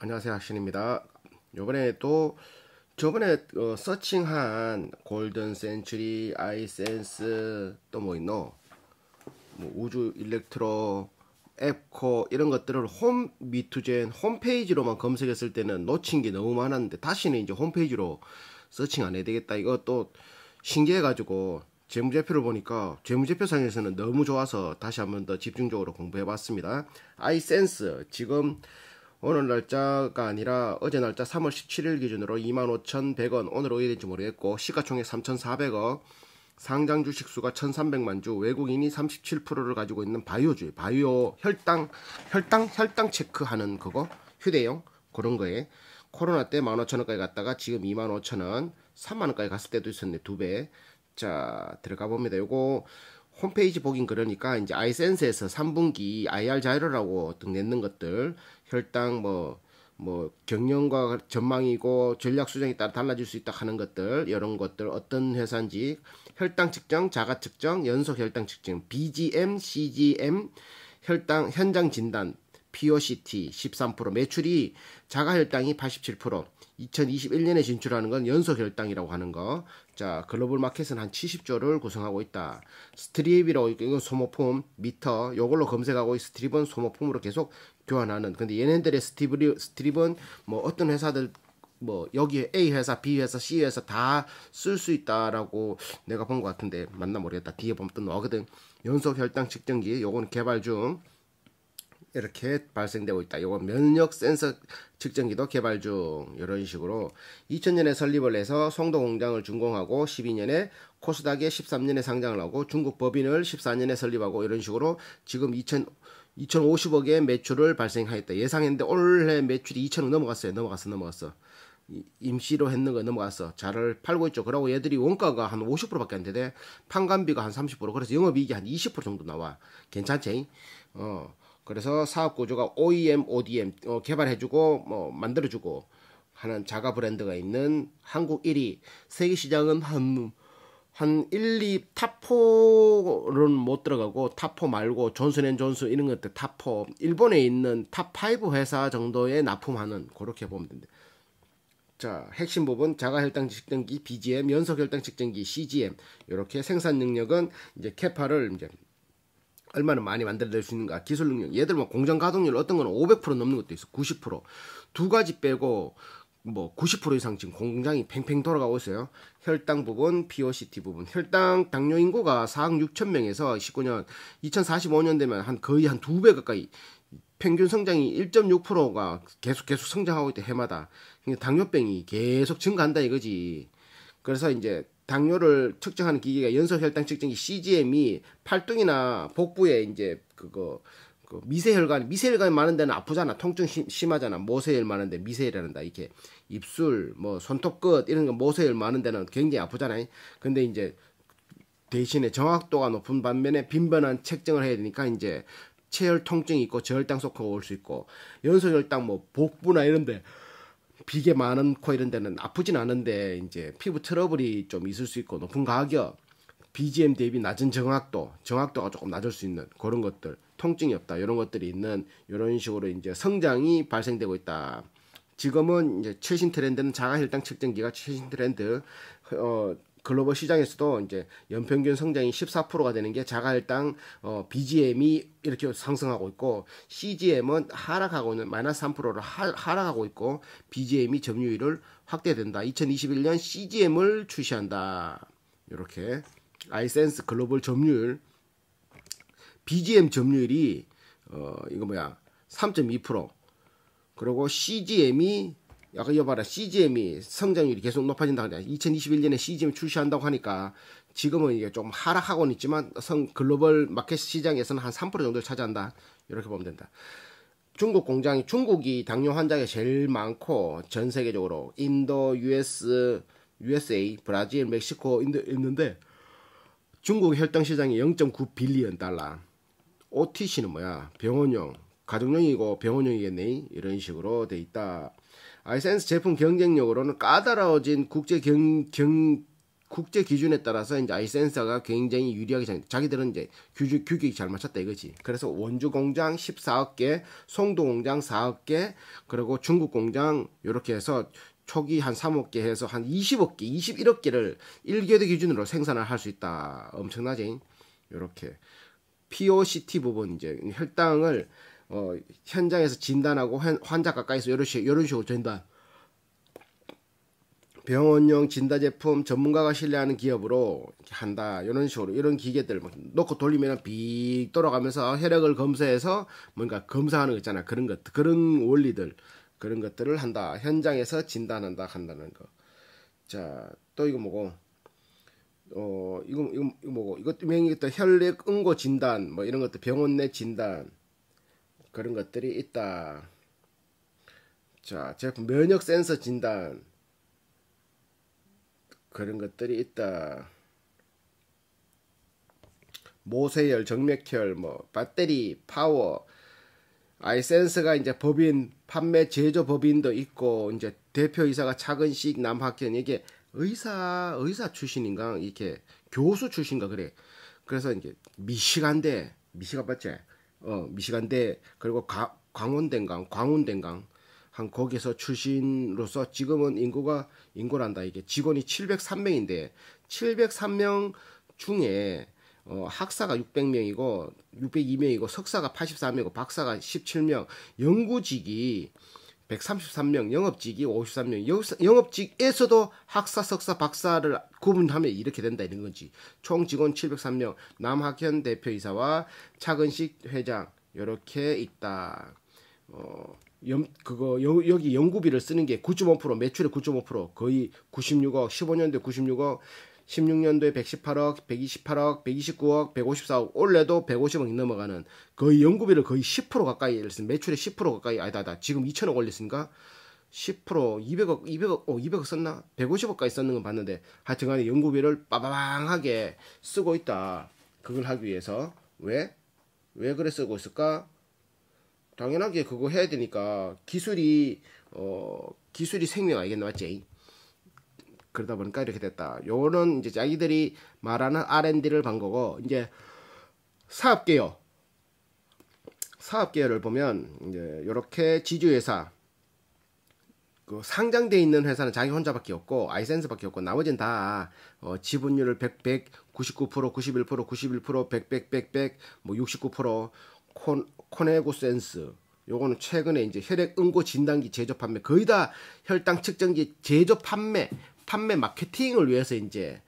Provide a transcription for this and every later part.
안녕하세요, 학신입니다. 요번에 또 저번에 서칭한 골든 센츄리, 아이센스 또 뭐 있노? 뭐 우주 일렉트로, 앱코 이런 것들을 홈 미투젠 홈페이지로만 검색했을 때는 놓친 게 너무 많았는데 다시는 이제 홈페이지로 서칭 안 해야 되겠다. 이거 또 신기해가지고 재무제표를 보니까 재무제표상에서는 너무 좋아서 다시 한번 더 집중적으로 공부해봤습니다. 아이센스 지금 오늘 날짜가 아니라 어제 날짜 3월 17일 기준으로 25,100원, 오늘 어디 될지 모르겠고 시가총액 3,400억, 상장 주식수가 1,300만 주, 외국인이 37%를 가지고 있는 바이오주의, 바이오 혈당 체크하는 그거 휴대용 그런 거에 코로나 때 15,000원까지 갔다가 지금 25,000원, 3만원까지 갔을 때도 있었네. 2배. 자, 들어가 봅니다. 요거 홈페이지 보긴 그러니까 이제 아이센스에서 3분기 IR 자료라고 등 내는 것들 혈당 뭐 경영과 전망이고 전략 수정에 따라 달라질 수 있다 하는 것들 이런 것들 어떤 회사인지 혈당 측정, 자가 측정, 연속 혈당 측정, BGM, CGM, 혈당 현장 진단, POCT 13%, 매출이 자가 혈당이 87%, 2021년에 진출하는 건 연속 혈당이라고 하는 거. 자, 글로벌 마켓은 한 70조를 구성하고 있다. 스트립이라고 이건 소모품, 미터, 요걸로 검색하고 스트립은 소모품으로 계속 교환하는. 근데 얘네들의 스트립은 뭐 어떤 회사들 뭐 여기 A 회사, B 회사, C 회사 다 쓸 수 있다라고 내가 본 것 같은데 맞나 모르겠다. 뒤에 보면 또 나오거든. 연속 혈당 측정기, 요거는 개발 중. 이렇게 발생되고 있다. 이건 면역 센서 측정기도 개발 중. 이런 식으로 2000년에 설립을 해서 송도 공장을 준공하고 12년에 코스닥에 13년에 상장을 하고 중국 법인을 14년에 설립하고 이런 식으로 지금 2050억의 매출을 발생하였다. 예상했는데 올해 매출이 2천억 넘어갔어요. 넘어갔어. 임시로 했는 거 넘어갔어. 잘을 팔고 있죠. 그러고 얘들이 원가가 한 50%밖에 안 되대. 판관비가 한 30%. 그래서 영업이익이 한 20% 정도 나와. 괜찮지? 그래서 사업 구조가 OEM, ODM 개발해주고 뭐 만들어주고 하는 자가 브랜드가 있는 한국 1위. 세계 시장은 한 1, 2, 탑4는 못 들어가고 탑4 말고 존슨앤존슨 이런 것들 탑4 일본에 있는 탑5 회사 정도에 납품하는 그렇게 보면 된다. 자, 핵심 부분 자가혈당 측정기 BGM, 연속혈당 측정기 CGM 이렇게 생산 능력은 이제 캐파를 이제 얼마나 많이 만들어낼 수 있는가 기술 능력 얘들 뭐 공정 가동률 어떤 거는 500% 넘는 것도 있어 90%두 가지 빼고 뭐 90% 이상 지금 공장이 팽팽 돌아가고 있어요. 혈당 부분, POCT 부분. 혈당 당뇨 인구가 4억 6천 명에서 19년 2045년 되면 한 거의 한 2배 가까이 평균 성장이 1.6%가 계속 성장하고 있대 해마다. 당뇨병이 계속 증가한다 이거지. 그래서 이제 당뇨를 측정하는 기계가 연속 혈당 측정기 CGM이 팔뚝이나 복부에 이제 미세혈관이 많은 데는 아프잖아. 통증 심하잖아. 모세혈 많은 데 미세혈이란다. 이렇게 입술, 뭐 손톱 끝 이런 거 모세혈 많은 데는 굉장히 아프잖아. 근데 이제 대신에 정확도가 높은 반면에 빈번한 측정을 해야 되니까 이제 체열 통증이 있고 저혈당 쇼크가 올 수 있고 연속 혈당 뭐 복부나 이런데 비계 많고 이런 데는 아프진 않은데 이제 피부 트러블이 좀 있을 수 있고 높은 가격, BGM 대비 낮은 정확도가 조금 낮을 수 있는 그런 것들, 통증이 없다 이런 것들이 있는 이런 식으로 이제 성장이 발생되고 있다. 지금은 이제 최신 트렌드는 자가혈당 측정기가 최신 트렌드. 글로벌 시장에서도 이제 연평균 성장이 14%가 되는 게 자가혈당 BGM이 이렇게 상승하고 있고 CGM은 하락하고 있는 마이너스 3%를 하락하고 있고 BGM이 점유율을 확대된다. 2021년 CGM을 출시한다. 이렇게 아이센스 글로벌 점유율 BGM 점유율이 이거 뭐야 3.2% 그리고 CGM이 약간 여봐라 CGM이 성장률이 계속 높아진다 그래. 2021년에 CGM 출시한다고 하니까 지금은 이게 좀 하락하고는 있지만 글로벌 마켓 시장에서는 한 3% 정도를 차지한다. 이렇게 보면 된다. 중국이 당뇨 환자가 제일 많고 전 세계적으로 인도, USA, 브라질, 멕시코 있는데 중국 혈당 시장이 0.9 빌리언 달러. OTC는 뭐야? 병원용, 가정용이고 병원용이겠네. 이런 식으로 돼 있다. 아이센스 제품 경쟁력으로는 까다로워진 국제 기준에 따라서 이제 아이센스가 굉장히 유리하게 자기들은 이제 규격이 잘 맞췄다 이거지. 그래서 원주 공장 14억 개, 송도 공장 4억 개, 그리고 중국 공장 이렇게 해서 초기 한 3억 개 해서 한 20억 개, 21억 개를 1개월 기준으로 생산을 할 수 있다. 엄청나지? 이렇게 POCT 부분 이제 혈당을 현장에서 진단하고 환자 가까이서 이런 식으로 진단. 병원용 진단 제품 전문가가 신뢰하는 기업으로 한다. 이런 식으로 이런 기계들 놓고 돌리면 빅 돌아가면서 혈액을 검사해서 뭔가 검사하는 거 있잖아. 그런 것, 그런 원리들, 그런 것들을 한다. 현장에서 진단한다 한다는 거. 자, 또 이거 뭐고? 이거 뭐고? 이것도 명이 또 혈액 응고 진단, 뭐 이런 것들 병원 내 진단 그런 것들이 있다. 자, 제품 면역 센서 진단. 그런 것들이 있다. 모세혈, 정맥혈, 뭐 배터리, 파워, 아이센스가 이제 법인, 판매 제조 법인도 있고 이제 대표이사가 차근식 남학현 이게 의사 출신인가 이렇게 교수 출신가 그래. 그래서 이제 미시간 맞지? 미시간대 그리고 광운den강 한 거기서 출신으로서 지금은 인구란다. 이게 직원이 703명인데 703명 중에 학사가 602명이고 석사가 84명이고 박사가 17명, 연구직이 133명, 영업직이 53명. 영업직에서도 학사, 석사, 박사를 구분하면 이렇게 된다 이런 거지. 총 직원 703명. 남학현 대표이사와 차근식 회장 이렇게 있다. 여기 연구비를 쓰는 게 9.5%, 매출의 9.5%, 거의 96억, 15년도에 96억, 16년도에 118억, 128억, 129억, 154억, 올해도 150억이 넘어가는 거의 연구비를 거의 10% 가까이 매출의 10% 가까이 아니다. 지금 2천억 올렸으니까 10% 200억 썼나? 150억까지 썼는 건 봤는데 하여튼간에 연구비를 빠바방하게 쓰고 있다. 그걸 하기 위해서 왜 그래 쓰고 있을까? 당연하게 그거 해야 되니까 기술이 생명 아니겠나 맞지? 그러다 보니까 이렇게 됐다. 요런 이제 자기들이 말하는 R&D를 반 거고 이제 사업계열을 보면 이제 이렇게 지주회사 그 상장돼 있는 회사는 자기 혼자밖에 없고 아이센스밖에 없고 나머지는 다 지분율을 100, 99%, 91%, 100, 뭐 69%, 코네고센스 요거는 최근에 이제 혈액 응고 진단기 제조 판매 거의 다 혈당 측정기 제조 판매 마케팅을 위해서 이제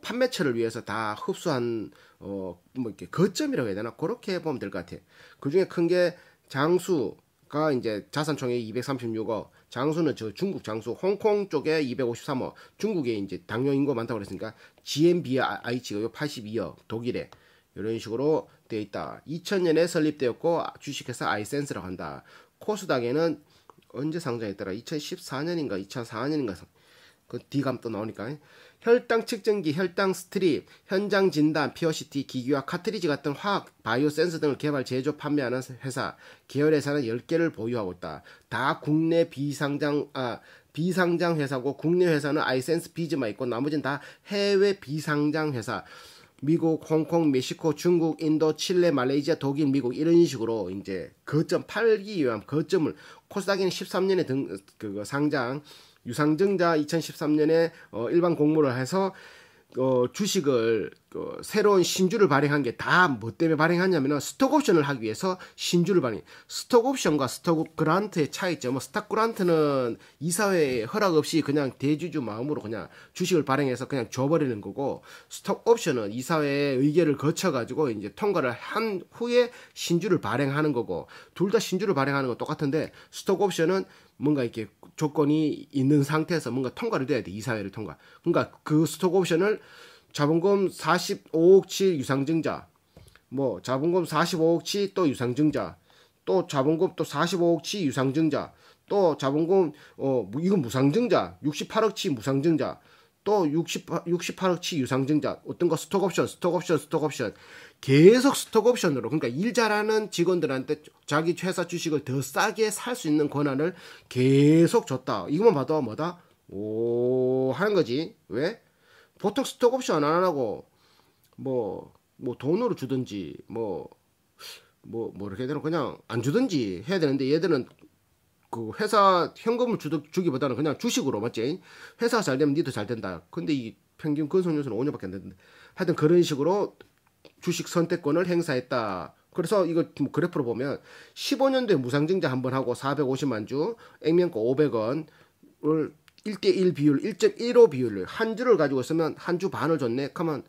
판매처를 위해서 다 흡수한 뭐 이렇게 거점이라고 해야 되나 그렇게 보면 될 것 같아. 그 중에 큰 게 장수가 이제 자산총액 236억. 장수는 저 중국 장수 홍콩 쪽에 253억. 중국에 이제 당뇨 인구 많다고 그랬으니까 GmbH가 요 82억 독일에 이런 식으로 되어 있다. 2000년에 설립되었고 주식회사 아이센스라고 한다. 코스닥에는 언제 상장했더라? 2014년인가 2004년인가 그 D감 또 나오니까 혈당 측정기, 혈당 스트립, 현장 진단, POCT, 기기와 카트리지 같은 화학, 바이오 센서 등을 개발, 제조, 판매하는 회사. 계열 회사는 10개를 보유하고 있다. 다 국내 비상장 회사고 국내 회사는 아이센스 비즈만 있고 나머지는 다 해외 비상장 회사. 미국, 홍콩, 멕시코, 중국, 인도, 칠레, 말레이시아, 독일, 미국 이런 식으로 이제 거점 팔기 위한 거점을 코스닥에는 13년에 상장 유상증자 2013년에 일반 공모를 해서 주식을 새로운 신주를 발행한 게 다 뭐 때문에 발행하냐면은 스톡 옵션을 하기 위해서 신주를 발행. 스톡 옵션과 스톡 그란트의 차이점은 스톡 그란트는 이사회의 허락 없이 그냥 대주주 마음으로 그냥 주식을 발행해서 그냥 줘버리는 거고 스톡 옵션은 이사회의 의결을 거쳐가지고 이제 통과를 한 후에 신주를 발행하는 거고 둘 다 신주를 발행하는 건 똑같은데 스톡 옵션은 뭔가 이렇게 조건이 있는 상태에서 뭔가 통과를 돼야 돼. 이사회를 통과. 그러니까 그 스톡 옵션을 자본금 45억치 유상증자, 뭐 자본금 45억치 또 유상증자, 또 자본금 또 45억치 유상증자, 또 자본금 이건 무상증자, 68억치 무상증자, 또 68억치 유상증자, 어떤 거 스톡 옵션 계속 스톡 옵션으로 그러니까 일 잘하는 직원들한테 자기 회사 주식을 더 싸게 살 수 있는 권한을 계속 줬다. 이것만 봐도 뭐다? 오 하는 거지. 왜? 보통 스톡 옵션 안 하고 뭐 돈으로 주든지 뭐 이렇게 되는 그냥 안 주든지 해야 되는데 얘들은 그 회사 현금을 주기보다는 그냥 주식으로 맞지? 회사가 잘 되면 니도 잘 된다. 근데 이 평균 근속연수는 5년밖에 안 됐는데 하여튼 그런 식으로 주식 선택권을 행사했다. 그래서 이거 뭐 그래프로 보면 15년도에 무상증자 한번 하고 450만 주, 액면가 500원을 1대1 비율, 1.15 비율을 한 주를 가지고 있으면 한 주 반을 줬네. 그러면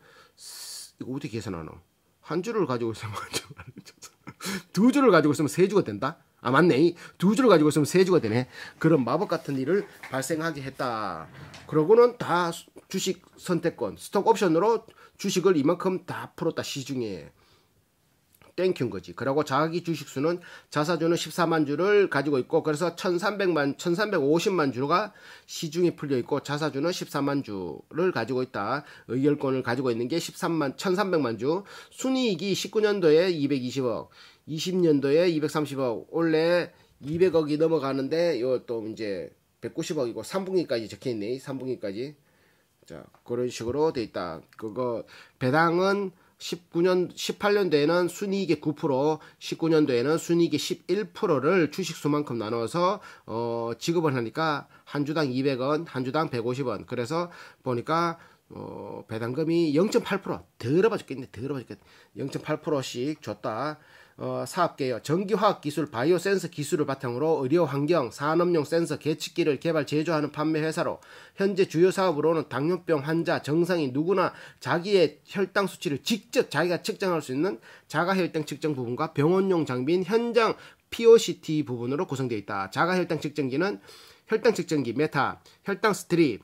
이거 어떻게 계산하노? 한 주를 가지고 있으면 두 주를 가지고 있으면 세 주가 된다? 아 맞네. 두 주를 가지고 있으면 세 주가 되네. 그런 마법 같은 일을 발생하게 했다. 그러고는 다 주식 선택권, 스톡 옵션으로 주식을 이만큼 다 풀었다. 시중에 땡큐인 거지. 그리고 자기 주식수는 자사주는 14만 주를 가지고 있고 그래서 1350만 주가 시중에 풀려 있고 자사주는 14만 주를 가지고 있다. 의결권을 가지고 있는 게 1300만 주. 순이익이 19년도에 220억, 20년도에 230억, 올해 200억이 넘어가는데 이것도 이제 190억이고 3분기까지 적혀 있네. 3분기까지. 자, 그런 식으로 돼 있다. 그거 배당은 18년도에는 순이익의 9%, 19년도에는 순이익의 11%를 주식수만큼 나눠서 지급을 하니까 한 주당 200원, 한 주당 150원. 그래서 보니까 배당금이 0.8% 더러워 죽겠네. 0.8%씩 줬다. 사업계요. 전기화학기술, 바이오센서 기술을 바탕으로 의료환경, 산업용 센서, 계측기를 개발, 제조하는 판매 회사로 현재 주요 사업으로는 당뇨병 환자, 정상인 누구나 자기의 혈당 수치를 직접 자기가 측정할 수 있는 자가혈당 측정 부분과 병원용 장비인 현장 POCT 부분으로 구성되어 있다. 자가혈당 측정기는 혈당 측정기, 메타, 혈당 스트립,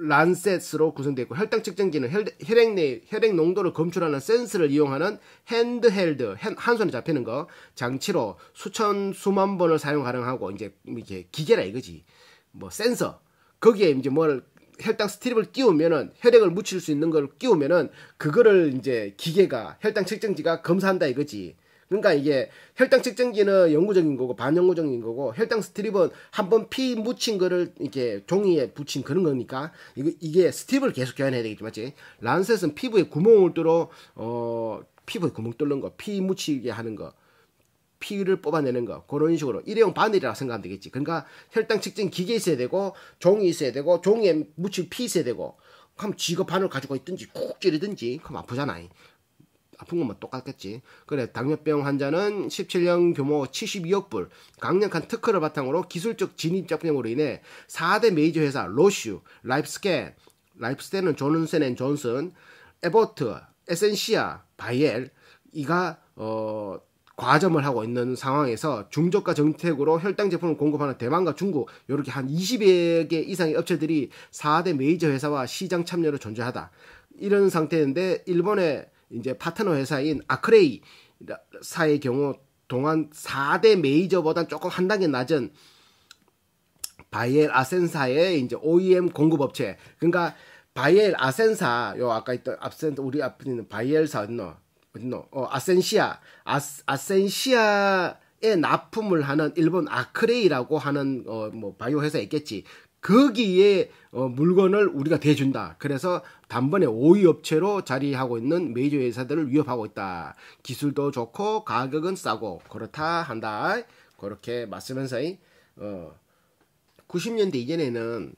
란셋으로 구성되어 있고 혈당 측정기는 혈액 농도를 검출하는 센서를 이용하는 핸드헬드 한 손에 잡히는 거 장치로 수만 번을 사용 가능하고 이제 이게 기계라 이거지. 뭐 센서 거기에 이제 뭘 혈당 스트립을 끼우면은 혈액을 묻힐 수 있는 걸 끼우면은 그거를 이제 기계가 혈당 측정기가 검사한다 이거지. 그러니까 이게 혈당 측정기는 영구적인 거고 반영구적인 거고 혈당 스트립은 한번 피 묻힌 거를 이렇게 종이에 붙인 그런 거니까 이게 스트립을 계속 교환해야 되겠지 맞지? 란셋은 피부에 구멍을 뚫어 피부에 구멍 뚫는 거, 피 묻히게 하는 거, 피를 뽑아내는 거 그런 식으로 일회용 바늘이라고 생각하면 되겠지. 그러니까 혈당 측정 기계 있어야 되고 종이 있어야 되고 종이에 묻힐 피 있어야 되고 그럼 쥐가 바늘 가지고 있든지 쿡 찌르든지 그럼 아프잖아. 아픈 것만 똑같겠지. 그래 당뇨병 환자는 17년 규모 72억 불 강력한 특허를 바탕으로 기술적 진입 적용으로 인해 4대 메이저 회사 로슈, 라이프스텐은 존슨 앤 존슨, 에버트, 에센시아, 바이엘 이가 과점을 하고 있는 상황에서 중저가 정책으로 혈당 제품을 공급하는 대만과 중국 이렇게 한 20여 개 이상의 업체들이 4대 메이저 회사와 시장 참여로 존재하다. 이런 상태인데 일본의 이제 파트너 회사인 아크레이사의 경우 동안 4대 메이저보다 조금 한 단계 낮은 바이엘 아센사의 이제 OEM 공급업체. 그러니까 바이엘 아센사 요 아까 있던 우리 앞에 있는 바이엘사 어딨노? 아센시아에 납품을 하는 일본 아크레이라고 하는 뭐 바이오 회사 있겠지. 거기에 물건을 우리가 대준다. 그래서 단번에 5위 업체로 자리하고 있는 메이저 회사들을 위협하고 있다. 기술도 좋고 가격은 싸고 그렇다 한다. 그렇게 맞으면서 90년대 이전에는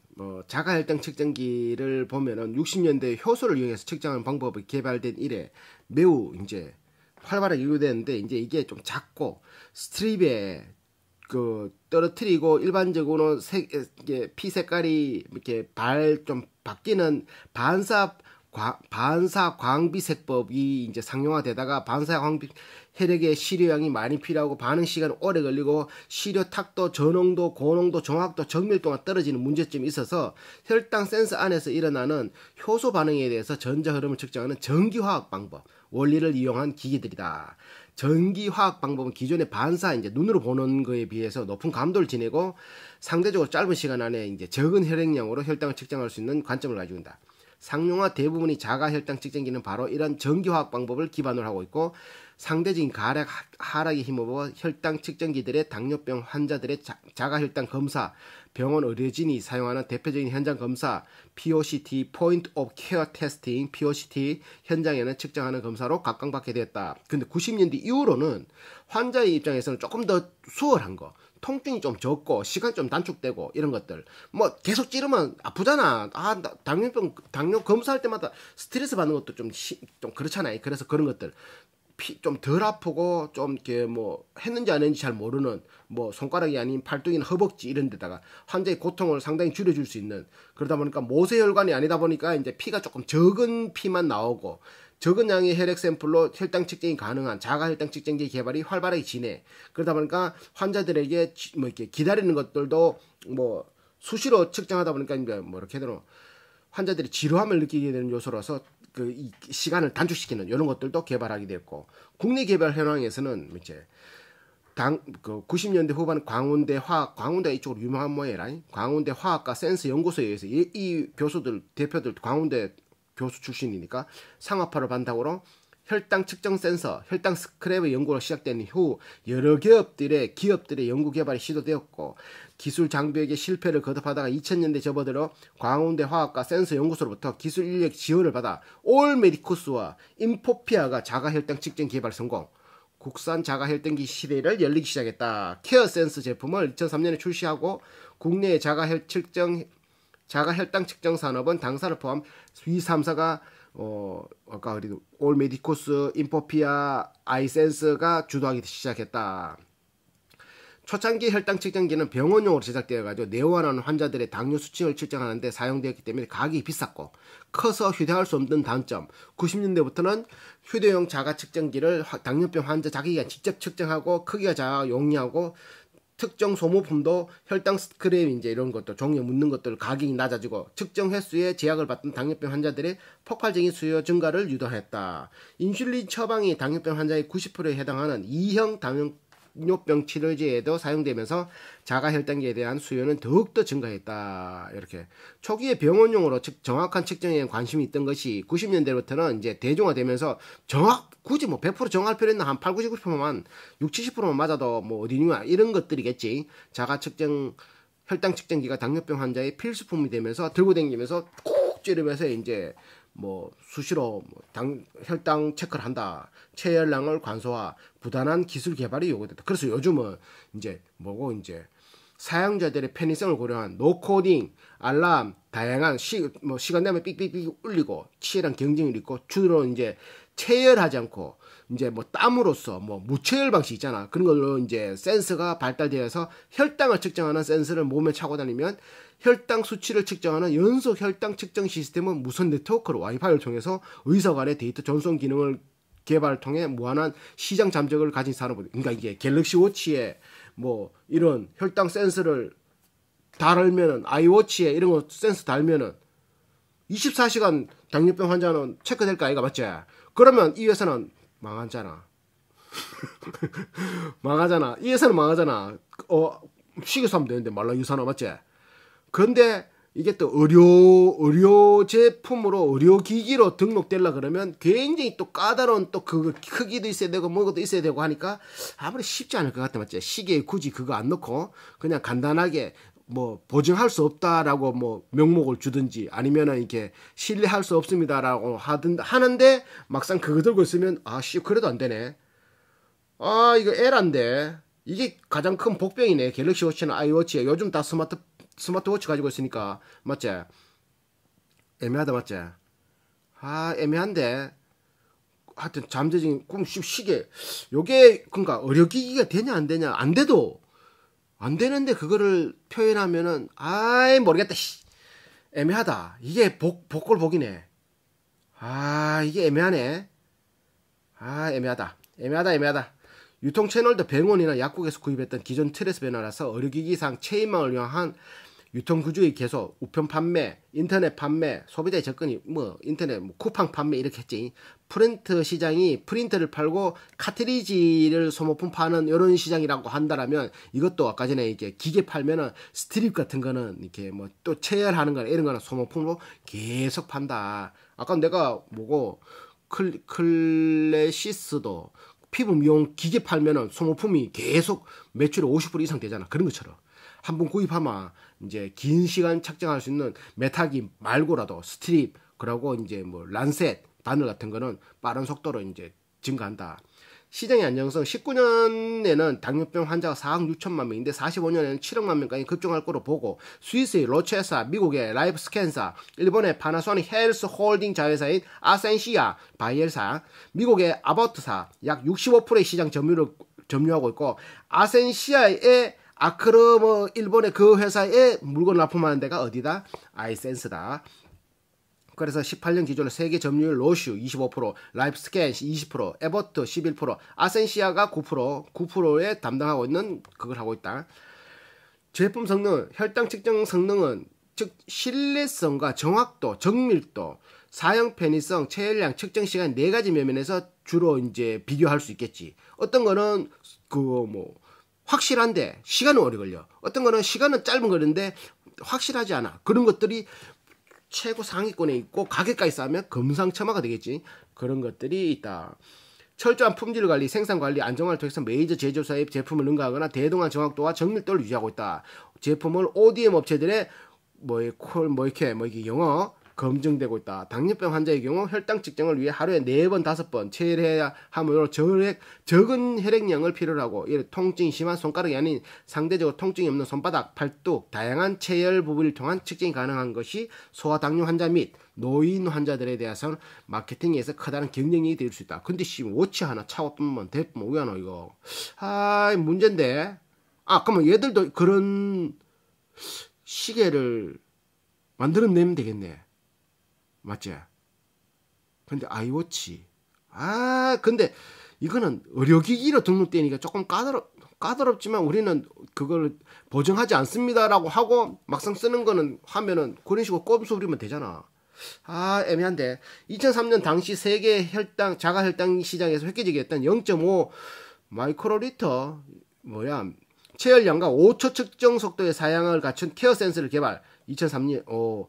자가혈당 측정기를 보면은 60년대 효소를 이용해서 측정하는 방법이 개발된 이래 매우 이제 활발하게 이루어졌는데 이제 이게 좀 작고 스트립에 떨어뜨리고 일반적으로 피 색깔이 이렇게 좀 바뀌는 반사 광비색법이 이제 상용화되다가 반사 광비 혈액의 시료량이 많이 필요하고 반응 시간이 오래 걸리고 시료 탁도, 저농도, 고농도, 정확도, 정밀도가 떨어지는 문제점이 있어서 혈당 센서 안에서 일어나는 효소 반응에 대해서 전자 흐름을 측정하는 전기화학 방법, 원리를 이용한 기기들이다. 전기화학 방법은 기존의 반사, 이제 눈으로 보는 거에 비해서 높은 감도를 지니고 상대적으로 짧은 시간 안에 이제 적은 혈액량으로 혈당을 측정할 수 있는 관점을 가지고 있다. 상용화 대부분이 자가 혈당 측정기는 바로 이런 전기화학 방법을 기반으로 하고 있고 상대적인 하락에 힘입어 혈당 측정기들의 당뇨병 환자들의 자가혈당 검사, 병원 의료진이 사용하는 대표적인 현장 검사 POCT (Point of Care Testing) POCT 현장에는 측정하는 검사로 각광받게 되었다. 근데 90년대 이후로는 환자의 입장에서는 조금 더 수월한 거, 통증이 좀 적고 시간 좀 단축되고 이런 것들, 뭐 계속 찌르면 아프잖아. 당뇨 검사할 때마다 스트레스 받는 것도 좀 그렇잖아요. 그래서 그런 것들 좀 덜 아프고 좀 이렇게 뭐 했는지 안 했는지 잘 모르는 뭐 손가락이 아닌 팔뚝이나 허벅지 이런 데다가 환자의 고통을 상당히 줄여줄 수 있는, 그러다 보니까 모세혈관이 아니다 보니까 이제 피가 조금 적은 피만 나오고 적은 양의 혈액 샘플로 혈당 측정이 가능한 자가 혈당 측정기 개발이 활발하게 진해. 그러다 보니까 환자들에게 뭐 이렇게 기다리는 것들도 뭐 수시로 측정하다 보니까 이제 뭐 이렇게 되노 환자들이 지루함을 느끼게 되는 요소라서 이 시간을 단축시키는 이런 것들도 개발하게 됐고, 국내 개발 현황에서는 이제 90년대 후반 광운대 이쪽으로 유명한 모양이라, 광운대 화학과 센스 연구소에 의해서 이 교수들 대표들 광운대 교수 출신이니까 상업화를 반다고로 혈당 측정 센서, 혈당 스크랩의 연구가 시작된 후 여러 기업들의 연구 개발이 시도되었고, 기술 장벽의 실패를 거듭하다가 2000년대 접어들어 광운대 화학과 센서 연구소로부터 기술 인력 지원을 받아 올메디코스와 인포피아가 자가혈당 측정 개발 성공, 국산 자가혈당기 시대를 열리기 시작했다. 케어센스 제품을 2003년에 출시하고 국내의 자가혈당 측정 산업은 당사를 포함 위 3사가 아까 그래도 올메디코스, 인포피아, 아이센스가 주도하기 시작했다. 초창기 혈당 측정기는 병원용으로 제작되어가지고 내원하는 환자들의 당뇨 수치를 측정하는데 사용되었기 때문에 가격이 비쌌고 커서 휴대할 수 없는 단점. 90년대부터는 휴대용 자가 측정기를 당뇨병 환자 자기가 직접 측정하고 크기가 작아 용이하고 특정 소모품도 혈당 스크랩 이제 이런 것도 종이에 묻는 것들 가격이 낮아지고 측정 횟수에 제약을 받던 당뇨병 환자들의 폭발적인 수요 증가를 유도했다. 인슐린 처방이 당뇨병 환자의 90%에 해당하는 2형 당뇨병 치료제에도 사용되면서 자가혈당기에 대한 수요는 더욱더 증가했다. 이렇게 초기에 병원용으로 정확한 측정에 관심이 있던 것이 90년대부터는 이제 대중화되면서 굳이 뭐 100% 정할 필요 있나, 한 8, 90%만 6, 70%만 맞아도 뭐 어디냐 이런 것들이겠지. 혈당 측정기가 당뇨병 환자의 필수품이 되면서 들고 다니면서 콕 찌르면서 이제 뭐 수시로 혈당 체크를 한다. 체열량을 관소화, 부단한 기술 개발이 요구됐다. 그래서 요즘은 이제 사용자들의 편의성을 고려한 노코딩, 알람, 다양한 시간 되면 삑삑삑 울리고 치열한 경쟁이 있고, 주로 이제 체열하지 않고 이제 뭐 땀으로써 뭐 무체열 방식 있잖아. 그런 걸로 이제 센서가 발달되어서 혈당을 측정하는 센서를 몸에 차고 다니면 혈당 수치를 측정하는 연속 혈당 측정 시스템은 무선 네트워크로 와이파이를 통해서 의사 간의 데이터 전송 기능을 개발을 통해 무한한 시장 잠적을 가진 산업을, 그러니까 이게 갤럭시 워치에 뭐 이런 혈당 센서를 달면은, 아이워치에 이런 거 센서 달면은 24시간 당뇨병 환자는 체크될까 아이가, 맞지? 그러면 이 회사는 망하잖아. 망하잖아. 이 회사는 망하잖아. 시계 사면 되는데 말라 유산화, 맞지? 그런데 이게 또 의료 제품으로 의료기기로 등록되려 그러면 굉장히 또 까다로운 또 그 크기도 있어야 되고 뭐도 있어야 되고 하니까 아무리 쉽지 않을 것 같아, 맞지? 시계에 굳이 그거 안 넣고 그냥 간단하게 뭐 보증할 수 없다라고 뭐 명목을 주든지 아니면은 이렇게 신뢰할 수 없습니다라고 하는데 막상 그거 들고 있으면 그래도 안 되네. 이거 에란데. 이게 가장 큰 복병이네. 갤럭시 워치나 아이워치에 요즘 다 스마트워치 가지고 있으니까, 맞지? 애매하다, 맞지? 애매한데. 하여튼 잠재적인 그럼 시계 요게 그러니까 의료기기가 되냐 안 되냐, 안 돼도 안 되는데 그거를 표현하면은 모르겠다. 애매하다. 이게 복골복이네. 이게 애매하네. 애매하다. 유통 채널도 병원이나 약국에서 구입했던 기존 틀에서 변화라서 의료기기상 체인망을 위한 유통 구조의 개소, 우편 판매, 인터넷 판매, 소비자의 접근이 인터넷 쿠팡 판매 이렇게 했지. 프린트 시장이 프린터를 팔고 카트리지를 소모품 파는 이런 시장이라고 한다라면, 이것도 아까 전에 이렇게 기계 팔면은 스트립 같은 거는 이렇게 뭐 또 체열하는 거나 이런 거는 소모품으로 계속 판다. 아까 내가 클래시스도 피부 미용 기계 팔면은 소모품이 계속 매출이 50% 이상 되잖아. 그런 것처럼 한 번 구입하면 이제 긴 시간 착장할 수 있는 메타기 말고라도 스트립 그리고 이제 뭐 란셋 바늘 같은 거는 빠른 속도로 이제 증가한다. 시장의 안정성 19년에는 당뇨병 환자가 4억 6천만 명인데 45년에는 7억만 명까지 급증할 거로 보고 스위스의 로체사, 미국의 라이프 스캔사, 일본의 파나소닉 헬스 홀딩 자회사인 아센시아 바이엘사, 미국의 아버트사 약 65%의 시장 점유하고 있고 아센시아의 아크르 일본의 그 회사에 물건 납품하는 데가 어디다? 아이센스다. 그래서 18년 기준으로 세계 점유율 로슈 25%, 라이프스캔 20%, 에버트 11%, 아센시아가 9%에 담당하고 있는 그걸 하고 있다. 제품 성능, 혈당 측정 성능은 즉 신뢰성과 정확도, 정밀도, 사용 편의성, 체열량, 측정 시간 네 가지 면에서 주로 이제 비교할 수 있겠지. 어떤 거는 확실한데 시간은 오래 걸려. 어떤 거는 시간은 짧은 거리인데 확실하지 않아. 그런 것들이 최고 상위권에 있고 가격까지 싸면 금상첨화가 되겠지. 그런 것들이 있다. 철저한 품질 관리, 생산 관리, 안정화를 통해서 메이저 제조사의 제품을 능가하거나 대동한 정확도와 정밀도를 유지하고 있다. 제품을 ODM 업체들의 이렇게 영어 검증되고 있다. 당뇨병 환자의 경우 혈당 측정을 위해 하루에 4번, 5번 체열해야 하므로 적은 혈액량을 필요로 하고 통증이 심한 손가락이 아닌 상대적으로 통증이 없는 손바닥, 팔뚝, 다양한 체열 부분을 통한 측정이 가능한 것이 소아당뇨 환자 및 노인 환자들에 대해서는 마케팅에서 커다란 경쟁력이 될 수 있다. 근데 워치 하나 차고 뜨면 대품 뭐야노 이거. 문제인데. 그러면 얘들도 그런 시계를 만들어내면 되겠네. 맞지? 근데 아이워치. 근데 이거는 의료기기로 등록되니까 조금 까다롭지만 우리는 그걸 보증하지 않습니다라고 하고 막상 쓰는 거는 하면은 그런 식으로 꼼수 부리면 되잖아. 애매한데. 2003년 당시 세계 자가혈당 시장에서 획기적이었던 0.5 마이크로리터 체열량과 5초 측정 속도의 사양을 갖춘 케어 센서를 개발. 2003년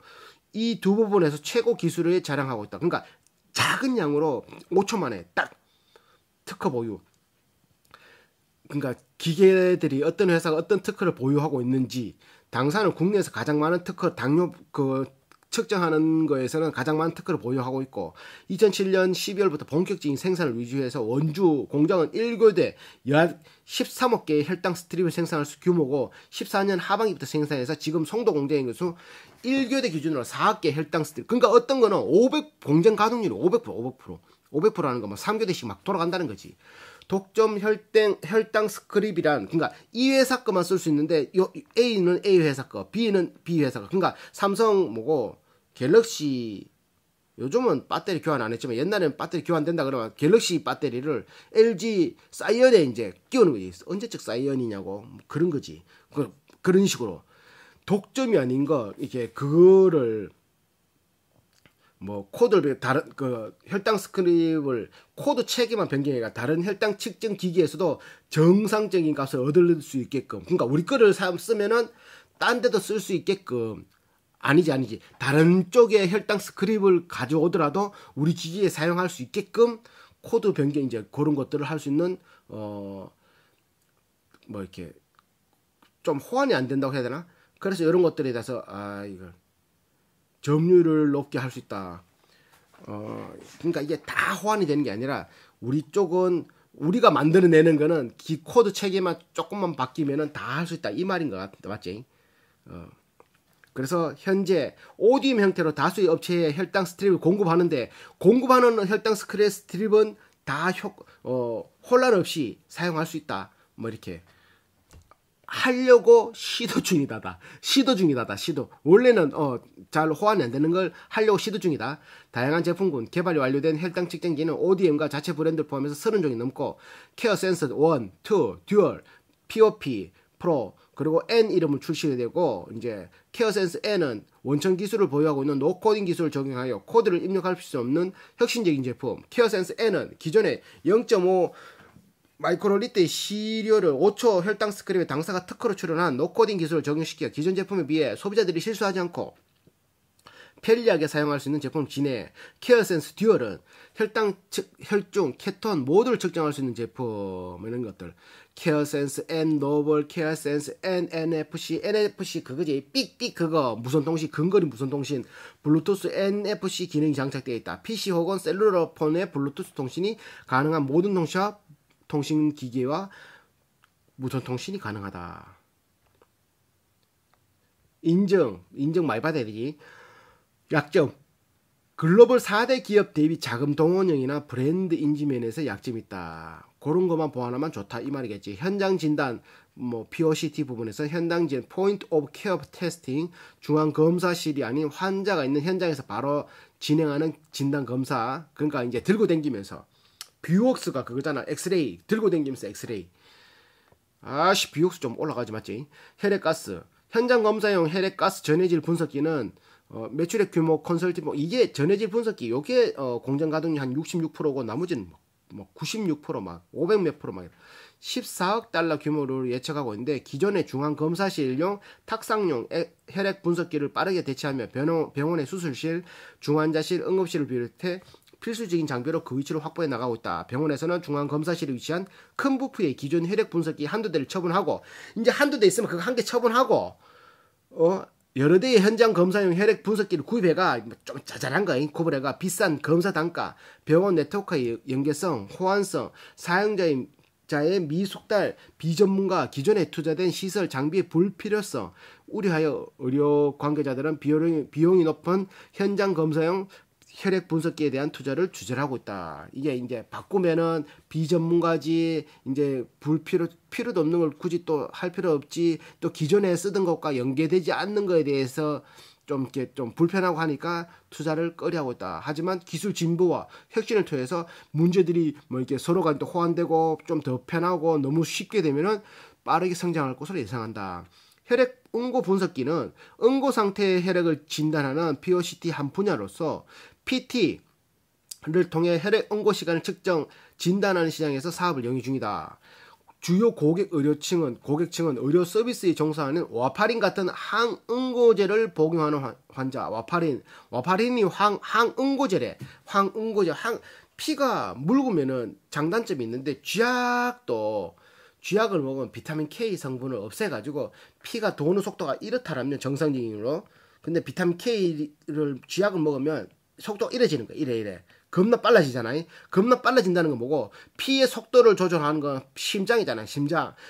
이 두 부분에서 최고 기술을 자랑하고 있다. 그러니까 작은 양으로 5초 만에 딱 특허 보유. 그러니까 기계들이 어떤 회사가 어떤 특허를 보유하고 있는지 당사는 국내에서 가장 많은 특허 당뇨 측정하는 거에서는 가장 많은 특허를 보유하고 있고 2007년 12월부터 본격적인 생산을 위주해서 원주 공장은 1교대 약 13억 개의 혈당 스트립을 생산할 수 규모고 14년 하반기부터 생산해서 지금 송도 공장인 것은 1교대 기준으로 4억 개 혈당 스트립. 그러니까 어떤 거는 500 가동률이 500%라는 거 3교대씩 막 돌아간다는 거지. 독점 혈당 스크립이란 그러니까 이 회사 거만 쓸 수 있는데 A는 A 회사 거, B는 B 회사 거. 그러니까 삼성 갤럭시 요즘은 배터리 교환 안 했지만 옛날에는 배터리 교환된다 그러면 갤럭시 배터리를 LG 사이언에 이제 끼우는 거지. 언제적 사이언이냐고 그런 거지. 그런 식으로 독점이 아닌 거 이렇게 그거를 코드를 다른 혈당 스크립을 코드 체계만 변경해가 다른 혈당 측정 기기에서도 정상적인 값을 얻을 수 있게끔. 그러니까 우리 거를 쓰면은 딴 데도 쓸 수 있게끔. 아니지. 다른 쪽에 혈당 스크립을 가져오더라도 우리 기기에 사용할 수 있게끔 코드 변경 이제 그런 것들을 할 수 있는 이렇게 좀 호환이 안 된다고 해야 되나? 그래서 이런 것들에 대해서 이걸 점유율을 높게 할 수 있다. 그러니까 이게 다 호환이 되는 게 아니라 우리 쪽은 우리가 만들어내는 거는 코드 체계만 조금만 바뀌면은 다 할 수 있다 이 말인 것 같아, 맞지? 그래서 현재 ODM 형태로 다수의 업체에 혈당 스트립을 공급하는데 공급하는 혈당 스트립은 다 혼란 없이 사용할 수 있다. 이렇게 하려고 시도 중이다. 원래는 잘 호환이 안 되는 걸 하려고 시도 중이다. 다양한 제품군 개발이 완료된 혈당 측정기는 ODM과 자체 브랜드를 포함해서 30종이 넘고 케어 센서 1, 2, 듀얼, POP, 프로 그리고 N 이름을 출시되고 이제 케어 센서 N은 원천 기술을 보유하고 있는 노코딩 기술을 적용하여 코드를 입력할 수 없는 혁신적인 제품. 케어 센서 N은 기존의 0.5 마이크로리터의 시료를 5초 혈당 스크립에 당사가 특허로 출연한 노코딩 기술을 적용시켜 기존 제품에 비해 소비자들이 실수하지 않고 편리하게 사용할 수 있는 제품 진해. 케어센스 듀얼은 혈중, 케톤 모두를 측정할 수 있는 제품 이런 것들. 케어센스 N 노블, 케어센스 N NFC 그거지. 삑삑 그거 무선통신 근거리 무선통신 블루투스 NFC 기능이 장착되어 있다. PC 혹은 셀룰러 폰의 블루투스 통신이 가능한 모든 통신 기기와 무선통신이 가능하다. 인정 많이 받아야 되지. 약점. 글로벌 4대 기업 대비 자금 동원형이나 브랜드 인지 면에서 약점이 있다. 그런 것만 보완하면 좋다 이 말이겠지. 현장 진단 POCT 부분에서 현장 진단 포인트 오브 케어 테스팅 중앙 검사실이 아닌 환자가 있는 현장에서 바로 진행하는 진단 검사. 그러니까 이제 들고 다니면서 뷰옥스가 그거잖아. 엑스레이 들고 다니면서 엑스레이. 아씨 뷰옥스 좀 올라가지 맞지? 혈액가스 현장 검사용 혈액가스 전해질 분석기는 매출액 규모 컨설팅 이게 전해질 분석기 요게 공정 가동률 한 66%고 나머지는 96%막 500몇 %막 14억 달러 규모로 예측하고 있는데 기존의 중앙 검사실용 탁상용 혈액 분석기를 빠르게 대체하며 병원의 수술실, 중환자실, 응급실을 비롯해 필수적인 장비로 그 위치를 확보해 나가고 있다. 병원에서는 중앙 검사실에 위치한 큰 부프의 기존 혈액 분석기 한두 대를 처분하고 이제 한두 대 있으면 그거 한 개 처분하고 여러 대의 현장 검사용 혈액 분석기를 구입해가 좀 자잘한 거 구입해가 비싼 검사 단가, 병원 네트워크의 연계성, 호환성, 사용자의 미숙달, 비전문가, 기존에 투자된 시설 장비의 불필요성 우려하여 의료 관계자들은 비용이 높은 현장 검사용 혈액 분석기에 대한 투자를 주저하고 있다. 이게 이제 바꾸면은 비전문가지 이제 필요도 없는 걸 굳이 또 할 필요 없지 또 기존에 쓰던 것과 연계되지 않는 거에 대해서 좀 이렇게 좀 불편하고 하니까 투자를 꺼려하고 있다. 하지만 기술 진보와 혁신을 통해서 문제들이 이렇게 서로가 또 호환되고 좀 더 편하고 너무 쉽게 되면은 빠르게 성장할 것으로 예상한다. 혈액 응고 분석기는 응고 상태의 혈액을 진단하는 POCT 한 분야로서 PT를 통해 혈액 응고 시간을 측정, 진단하는 시장에서 사업을 영위 중이다. 주요 고객층은 의료 서비스에 종사하는 와파린 같은 항응고제를 복용하는 환자. 와파린이 항응고제래. 피가 묽으면은 장단점이 있는데 쥐약을 먹으면 비타민 K 성분을 없애가지고 피가 도는 속도가 이렇다라면 정상적으로. 근데 비타민 K를 쥐약을 먹으면 속도가 이래지는 거야. 이래. 겁나 빨라지잖아요. 겁나 빨라진다는 건 뭐고 피의 속도를 조절하는 건 심장이잖아요.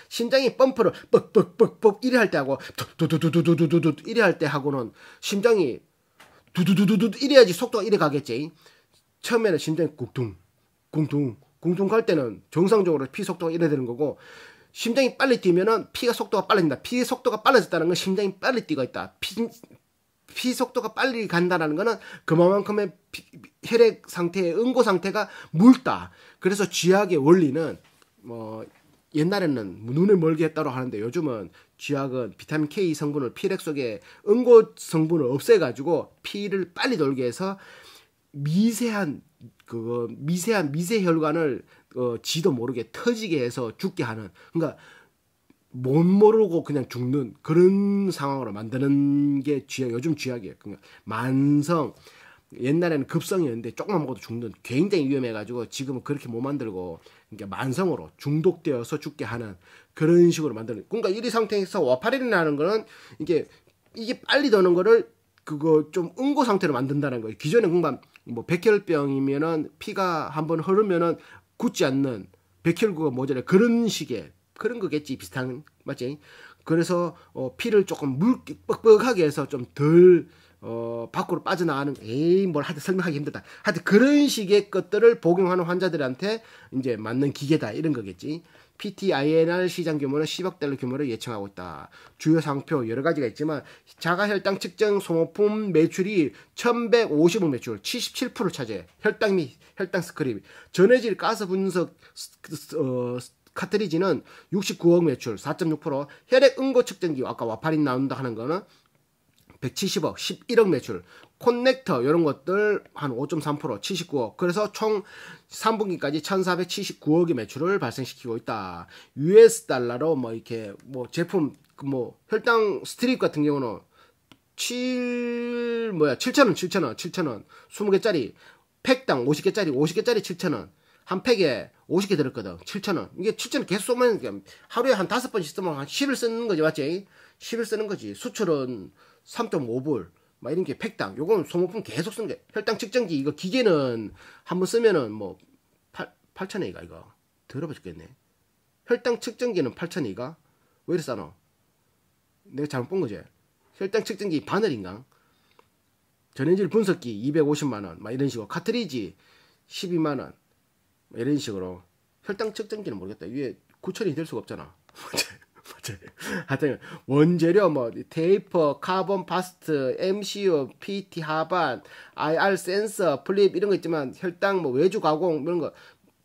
심장이 펌프를 뻑뻑뻑뻑 이래 할 때 하고 두두두두두두두 이래 할 때 하고는 심장이 두두두두두 이래야지 속도가 이래 가겠지. 처음에는 심장이 쿵퉁 갈 때는 정상적으로 피 속도가 이래 되는 거고 심장이 빨리 뛰면은 피가 속도가 빨라진다. 피의 속도가 빨라졌다는 건 심장이 빨리 뛰고 있다. 피 속도가 빨리 간다는 거는 그만큼의 혈액 상태의 응고 상태가 묽다. 그래서 쥐약의 원리는 옛날에는 눈을 멀게 했다고 하는데 요즘은 쥐약은 비타민 K 성분을 피혈액 속에 응고 성분을 없애가지고 피를 빨리 돌게 해서 미세한 미세혈관을 지도 모르게 터지게 해서 죽게 하는 그러니까 못 모르고 그냥 죽는 그런 상황으로 만드는 게 요즘 쥐약이에요. 그러니까 만성 옛날에는 급성이었는데 조금만 먹어도 죽는 굉장히 위험해가지고 지금은 그렇게 못 만들고 그러니까 만성으로 중독되어서 죽게 하는 그런 식으로 만드는. 그러니까 이 상태에서 와파린이라는 거는 이게 빨리 도는 거를 그거 좀 응고 상태로 만든다는 거예요. 기존에 그러니까 백혈병이면은 피가 한번 흐르면은 굳지 않는 백혈구가 모자라 그런 식의 그런 거겠지. 비슷한 맞지? 그래서 피를 조금 묽게 뻑뻑하게 해서 좀 덜 밖으로 빠져나가는 뭘 하여튼 설명하기 힘들다. 하여튼 그런 식의 것들을 복용하는 환자들한테 이제 맞는 기계다 이런 거겠지. PTINR 시장 규모는 10억 달러 규모를 예측하고 있다. 주요 상표 여러 가지가 있지만 자가혈당 측정 소모품 매출이 1150억 매출 77% 차지해. 혈당 및 혈당 스크립 전해질 가스 분석 카트리지는 69억 매출 4.6%. 혈액 응고 측정기 아까 와파린 나온다 하는 거는 170억 11억 매출. 콘넥터 이런 것들 한 5.3% 79억. 그래서 총 3분기까지 1479억의 매출을 발생시키고 있다. US 달러로 이렇게 제품 혈당 스트립 같은 경우는 7,000원. 20개짜리 팩당 50개짜리 7,000원. 한 팩에 50개 들었거든. 7,000원. 이게 7,000원 계속 쏘면 하루에 한 5번씩 쓰면 한 10일 쓰는 거지, 맞지? 10일 쓰는 거지. 수출은 3.5불. 막 이런 게 팩당. 요건 소모품 계속 쓰는 게. 혈당 측정기 이거 기계는 한번 쓰면은 뭐 8,000원이가 이거. 더러워 죽겠네. 혈당 측정기는 8,000원이가? 왜 이렇게 싸노? 내가 잘못 본 거지? 혈당 측정기 바늘인가? 전해질 분석기 250만원. 막 이런 식으로. 카트리지 12만원. 이런 식으로. 혈당 측정기는 모르겠다. 위에 9,000원이 될 수가 없잖아. 맞아요. 하여튼 원재료 뭐 테이퍼, 카본 파스트, MCU, PT 하반, IR 센서, 플립 이런 거 있지만 혈당 뭐 외주 가공 이런 거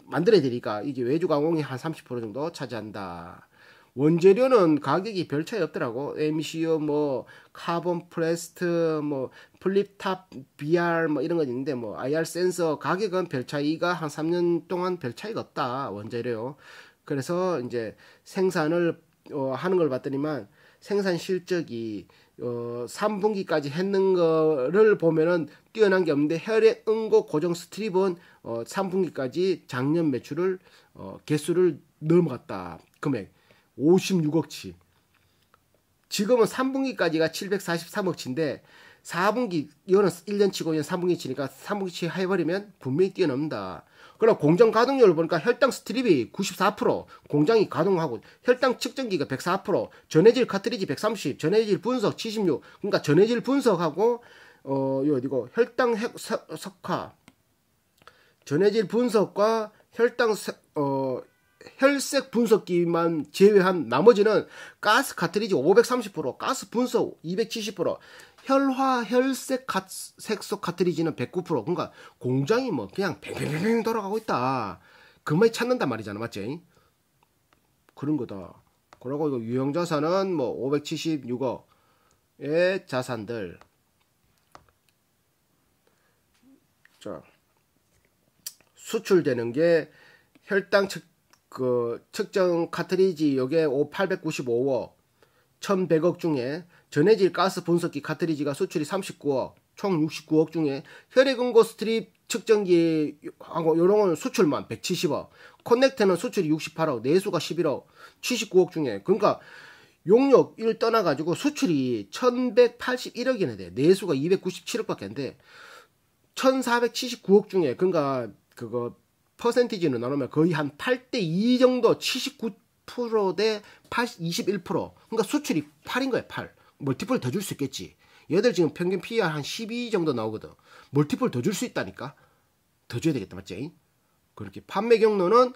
만들어야 되니까 이게 외주 가공이 한 30% 정도 차지한다. 원재료는 가격이 별 차이 없더라고. MCU 뭐 카본 프레스트 뭐 플립탑 BR 뭐 이런 거 있는데 뭐 IR 센서 가격은 별 차이가 한 3년 동안 별 차이가 없다. 원재료. 그래서 이제 생산을 하는 걸 봤더니만 생산 실적이 3분기까지 했는 거를 보면은 뛰어난 게 없는데 혈액 응고 고정 스트립은 3분기까지 작년 매출을 개수를 넘어갔다. 금액 56억치. 지금은 3분기까지가 743억치인데 4분기 이거는 1년치고 이건 3분기치니까 3분기치 해버리면 분명히 뛰어넘는다. 그럼 공정 가동률을 보니까 혈당 스트립이 94%, 공장이 가동하고 혈당 측정기가 104%, 전해질 카트리지 130, 전해질 분석 76. 그러니까 전해질 분석하고 요 어디고 혈당 석화, 전해질 분석과 혈당 혈색 분석기만 제외한 나머지는 가스 카트리지 530%, 가스 분석 270%, 혈색 색소 카트리지는 109%. 그러니까 공장이 뭐 그냥 뱅뱅뱅 돌아가고 있다. 그만이 찾는단 말이잖아, 맞지? 그런 거다. 그리고 이거 유형 자산은 뭐 576억의 자산들. 자, 수출되는 게 혈당 측정 카트리지 요게 895억 1100억 중에 전해질 가스 분석기 카트리지가 수출이 39억 총 69억 중에 혈액응고 스트립 측정기 하고 요런 수출만 170억 커넥터는 수출이 68억 내수가 11억 79억 중에 그러니까 용역 1 떠나가지고 수출이 1181억이나 돼. 내수가 297억밖에 안 돼. 1479억 중에 그러니까 그거 퍼센티지는 나누면 거의 한 8대2 정도 79% 대 21%. 그러니까 수출이 8인 거야, 8. 멀티플 더 줄 수 있겠지. 얘들 지금 평균 PER 한 12 정도 나오거든. 멀티플 더 줄 수 있다니까. 더 줘야 되겠다, 맞지? 그렇게 판매 경로는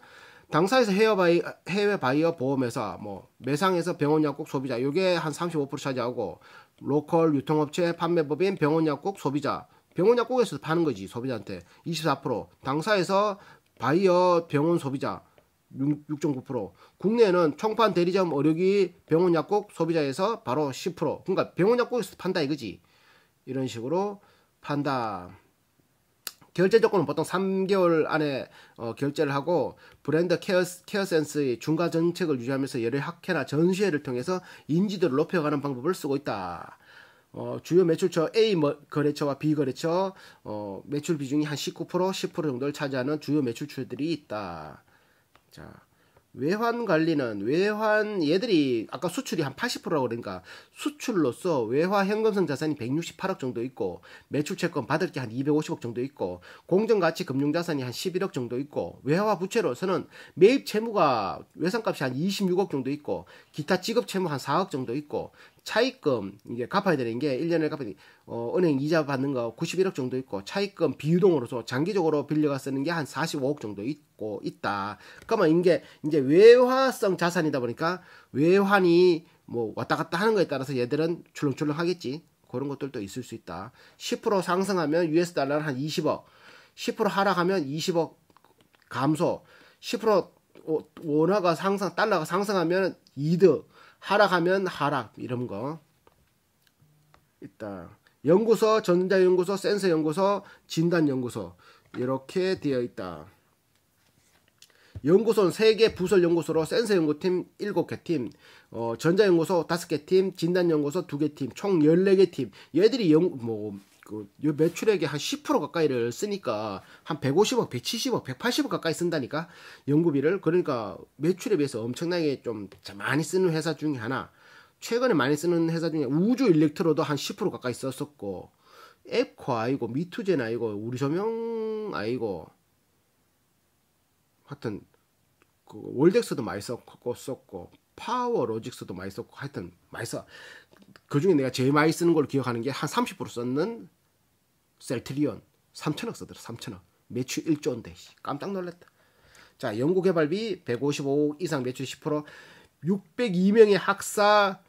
당사에서 해외 바이어 보험회사, 뭐 매상에서 병원 약국 소비자, 요게 한 35% 차지하고 로컬 유통업체 판매법인 병원 약국 소비자, 병원 약국에서 파는 거지 소비자한테 24%, 당사에서 바이어 병원 소비자 6.9%, 국내에는 총판 대리점 의료기 병원 약국 소비자에서 바로 10%. 그러니까 병원 약국에서 판다 이거지. 이런 식으로 판다. 결제 조건은 보통 3개월 안에 결제를 하고 브랜드 케어센스의 중가 정책을 유지하면서 여러 학회나 전시회를 통해서 인지도를 높여가는 방법을 쓰고 있다. 주요 매출처 A 거래처와 B 거래처 매출 비중이 한 19%, 10% 정도를 차지하는 주요 매출처들이 있다. 자, 외환 관리는 얘들이 아까 수출이 한 80%라고 그러니까 수출로서 외화 현금성 자산이 168억 정도 있고 매출 채권 받을 게 한 250억 정도 있고 공정가치 금융자산이 한 11억 정도 있고 외화 부채로서는 매입 채무가 외상값이 한 26억 정도 있고 기타 지급 채무 한 4억 정도 있고 차입금 이게 갚아야 되는 게 1년에 갚아야 돼. 은행 이자 받는 거 91억 정도 있고 차입금 비유동으로서 장기적으로 빌려가 쓰는 게 한 45억 정도 있다. 그러면 이게 이제 외화성 자산이다 보니까 외환이 뭐 왔다 갔다 하는 거에 따라서 얘들은 출렁출렁 하겠지. 그런 것들도 있을 수 있다. 10% 상승하면 US 달러는 한 20억, 10% 하락하면 20억 감소, 10% 원화가 달러가 상승하면 이득, 하락하면 하락 이런 거 있다. 연구소, 전자연구소, 센서연구소, 진단연구소 이렇게 되어 있다. 연구소는 3개 부설 연구소로 센서 연구팀 7개 팀, 전자연구소 5개 팀, 진단연구소 2개 팀, 총 14개 팀. 얘들이 매출액의 한 10% 가까이를 쓰니까 한 150억, 170억, 180억 가까이 쓴다니까 연구비를. 그러니까 매출에 비해서 엄청나게 좀 많이 쓰는 회사 중에 하나. 최근에 많이 쓰는 회사 중에 우주 일렉트로도 한 10% 가까이 썼었고, 앱코 아이고, 미투젠 아이고, 우리 조명 아이고, 하여튼 그 월덱스도 많이 썼고 파워로직스도 많이 썼고 하여튼 많이 써. 그 중에 내가 제일 많이 쓰는 걸 기억하는 게 한 30% 썼는 셀트리온 3천억 쓰더라. 3천억. 매출 1조인데 깜짝 놀랐다. 자, 연구개발비 155억 이상 매출 10%, 602명의 학사,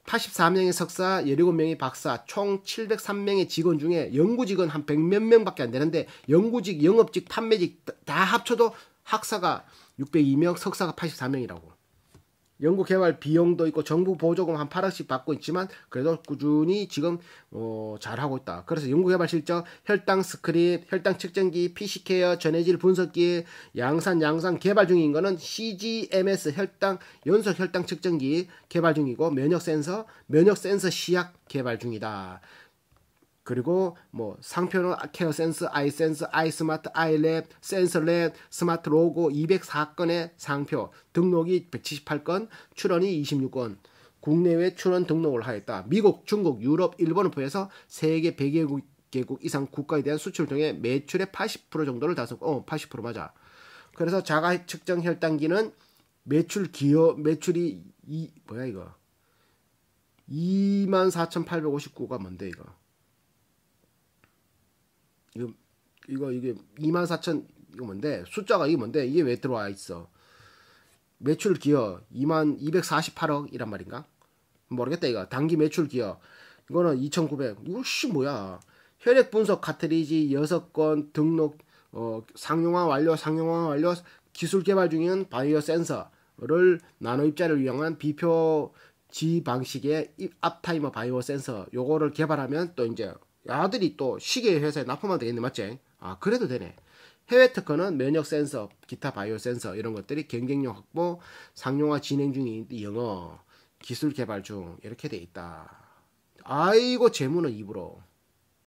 84명의 석사, 17명의 박사, 총 703명의 직원 중에 연구직은 한 100몇 명밖에 안 되는데 연구직, 영업직, 판매직 다 합쳐도 학사가 602명, 석사가 84명이라고. 연구개발 비용도 있고 정부 보조금 한 8억씩 받고 있지만 그래도 꾸준히 지금 잘하고 있다. 그래서 연구개발 실적, 혈당 스크립, 혈당 측정기, PC케어, 전해질 분석기, 양산 개발 중인 거는 CGMS 연속 혈당 측정기 개발 중이고, 면역 센서 시약 개발 중이다. 그리고 뭐 상표는 케어 센스, 아이센스, 아이스마트, 아이랩, 센서랩, 스마트 로고 204건의 상표, 등록이 178건, 출원이 26건, 국내외 출원 등록을 하였다. 미국, 중국, 유럽, 일본을 포함해서 세계 100개국 이상 국가에 대한 수출 등의 매출의 80% 정도를 달성. 80% 맞아. 그래서 자가 측정 혈당기는 매출이 24,859가 뭔데 이거? 이게 24,000 이거 뭔데? 숫자가 이게 뭔데? 이게 왜 들어와 있어? 매출 기여 22,248억이란 말인가? 모르겠다 이거. 단기 매출 기여 이거는 2,900. 이거 뭐야? 혈액 분석 카트리지 6건 등록, 상용화 완료, 기술 개발 중인 바이오 센서를 나노 입자를 이용한 비표지 방식의 앞타이머 바이오 센서 요거를 개발하면 또 이제 아들이 또 시계 회사에 납품하면 되겠네. 맞지? 아, 그래도 되네. 해외 특허는 면역 센서, 기타 바이오 센서 이런 것들이 경쟁력 확보, 상용화 진행 중인 영어, 기술 개발 중 이렇게 돼 있다. 아이고 재무는 입으로.